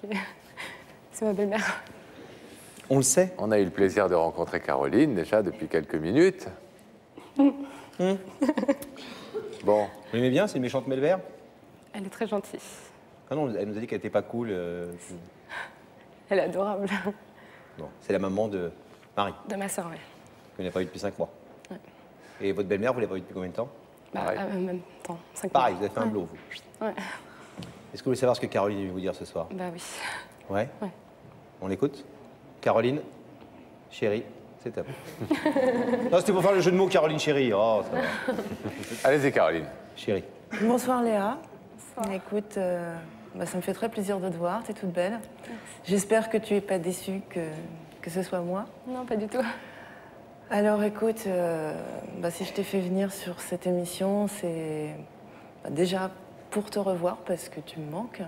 Ok. C'est ma belle-mère. On le sait. On a eu le plaisir de rencontrer Caroline déjà depuis quelques minutes. Bon. Vous l'aimez bien, c'est une méchante belle-mère? Elle est très gentille. Ah non, elle nous a dit qu'elle n'était pas cool. Elle est adorable. Non, c'est la maman de Marie, De ma sœur, oui. que vous n'avez pas eu depuis 5 mois. Ouais. Et votre belle-mère, vous l'avez pas eu depuis combien de temps? Bah, Pareil. même temps, 5 Pareil, mois. vous avez fait un blow, vous. Ouais. Est-ce que vous voulez savoir ce que Caroline est venue vous dire ce soir? Bah oui. Ouais. Ouais. On l'écoute? Caroline, chérie, c'est à vous. Non, c'était pour faire le jeu de mots Caroline chérie. Oh, ça va. Allez-y, Caroline. Chérie. Bonsoir Léa. Écoute, ça me fait très plaisir de te voir, t'es toute belle. J'espère que tu n'es pas déçue que ce soit moi. Non, pas du tout. Alors écoute, si je t'ai fait venir sur cette émission, c'est déjà pour te revoir parce que tu me manques.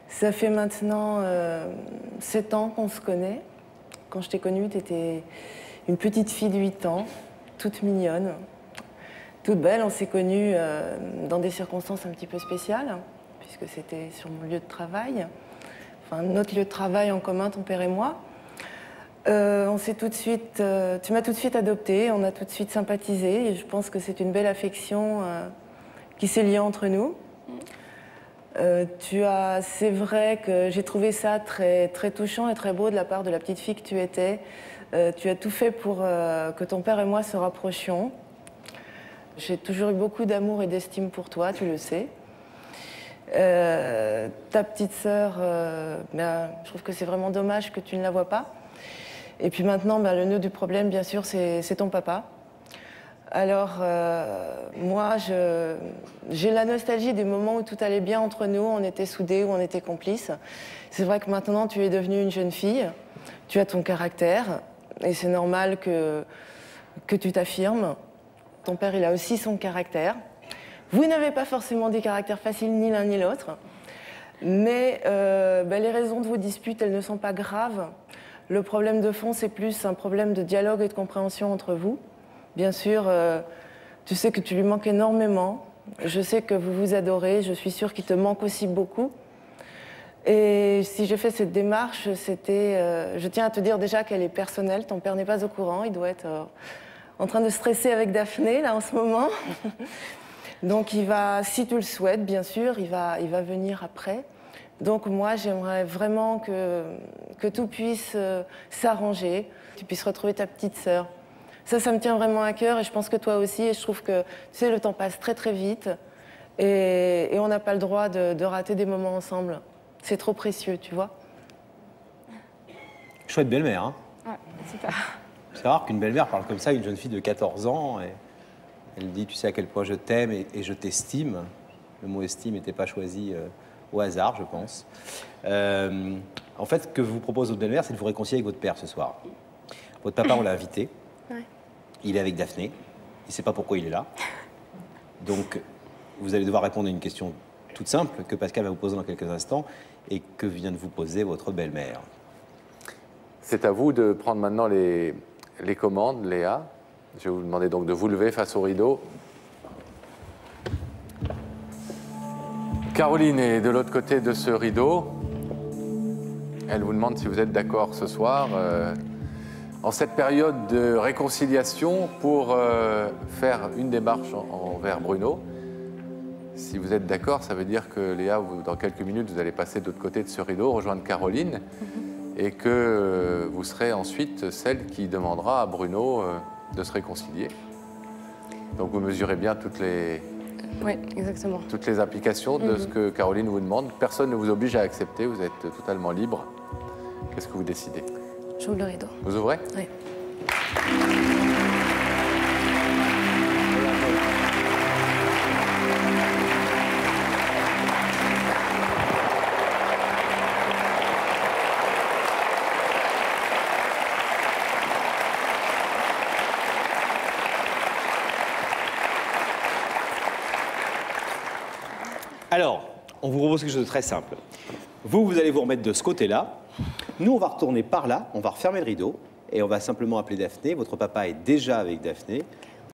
Ça fait maintenant 7 ans qu'on se connaît. Quand je t'ai connue, tu étais une petite fille de 8 ans, toute mignonne, toute belle. On s'est connus dans des circonstances un petit peu spéciales, puisque c'était sur mon lieu de travail, enfin notre lieu de travail en commun, ton père et moi. On s'est tout de suite, tu m'as tout de suite adoptée, on a tout de suite sympathisé, et je pense que c'est une belle affection qui s'est liée entre nous. C'est vrai que j'ai trouvé ça très, très touchant et très beau de la part de la petite fille que tu étais. Tu as tout fait pour que ton père et moi se rapprochions. J'ai toujours eu beaucoup d'amour et d'estime pour toi, tu le sais. Ta petite sœur, je trouve que c'est vraiment dommage que tu ne la vois pas. Et puis maintenant, le nœud du problème, bien sûr, c'est ton papa. Alors, moi, j'ai la nostalgie des moments où tout allait bien entre nous, on était soudés, où on était complices. C'est vrai que maintenant, tu es devenue une jeune fille, tu as ton caractère, et c'est normal que tu t'affirmes. Ton père, il a aussi son caractère. Vous n'avez pas forcément des caractères faciles, ni l'un ni l'autre, mais les raisons de vos disputes, elles ne sont pas graves. Le problème de fond, c'est plus un problème de dialogue et de compréhension entre vous. Bien sûr, tu sais que tu lui manques énormément. Je sais que vous vous adorez. Je suis sûre qu'il te manque aussi beaucoup. Et si j'ai fait cette démarche, je tiens à te dire déjà qu'elle est personnelle. Ton père n'est pas au courant. Il doit être en train de stresser avec Daphné, là, en ce moment. Donc, si tu le souhaites, bien sûr, il va venir après. Donc, moi, j'aimerais vraiment que tout puisse s'arranger. Tu puisses retrouver ta petite sœur. Ça me tient vraiment à cœur et je pense que toi aussi. Et je trouve que, tu sais, le temps passe très très vite et on n'a pas le droit de rater des moments ensemble. C'est trop précieux, tu vois. Chouette belle-mère, hein? Ouais, super. C'est rare qu'une belle-mère parle comme ça à une jeune fille de 14 ans. Et elle dit, tu sais à quel point je t'aime et je t'estime. Le mot estime n'était pas choisi au hasard, je pense. En fait, ce que vous propose votre belle-mère, c'est de vous réconcilier avec votre père ce soir. Votre papa, on l'a invité. Ouais. Il est avec Daphné. Il ne sait pas pourquoi il est là. Donc, vous allez devoir répondre à une question toute simple que Pascal va vous poser dans quelques instants et que vient de vous poser votre belle-mère. C'est à vous de prendre maintenant les commandes, Léa. Je vais vous demander donc de vous lever face au rideau. Caroline est de l'autre côté de ce rideau. Elle vous demande si vous êtes d'accord ce soir, en cette période de réconciliation, pour faire une démarche envers Bruno. Si vous êtes d'accord, ça veut dire que Léa, dans quelques minutes, vous allez passer de l'autre côté de ce rideau, rejoindre Caroline, et que vous serez ensuite celle qui demandera à Bruno de se réconcilier. Donc vous mesurez bien toutes les implications de ce que Caroline vous demande. Personne ne vous oblige à accepter, vous êtes totalement libre. Qu'est-ce que vous décidez? J'ouvre le rideau. Vous ouvrez? Oui. Alors, on vous propose quelque chose de très simple. Vous allez vous remettre de ce côté-là. Nous, on va retourner par là, on va refermer le rideau et on va simplement appeler Daphné. Votre papa est déjà avec Daphné.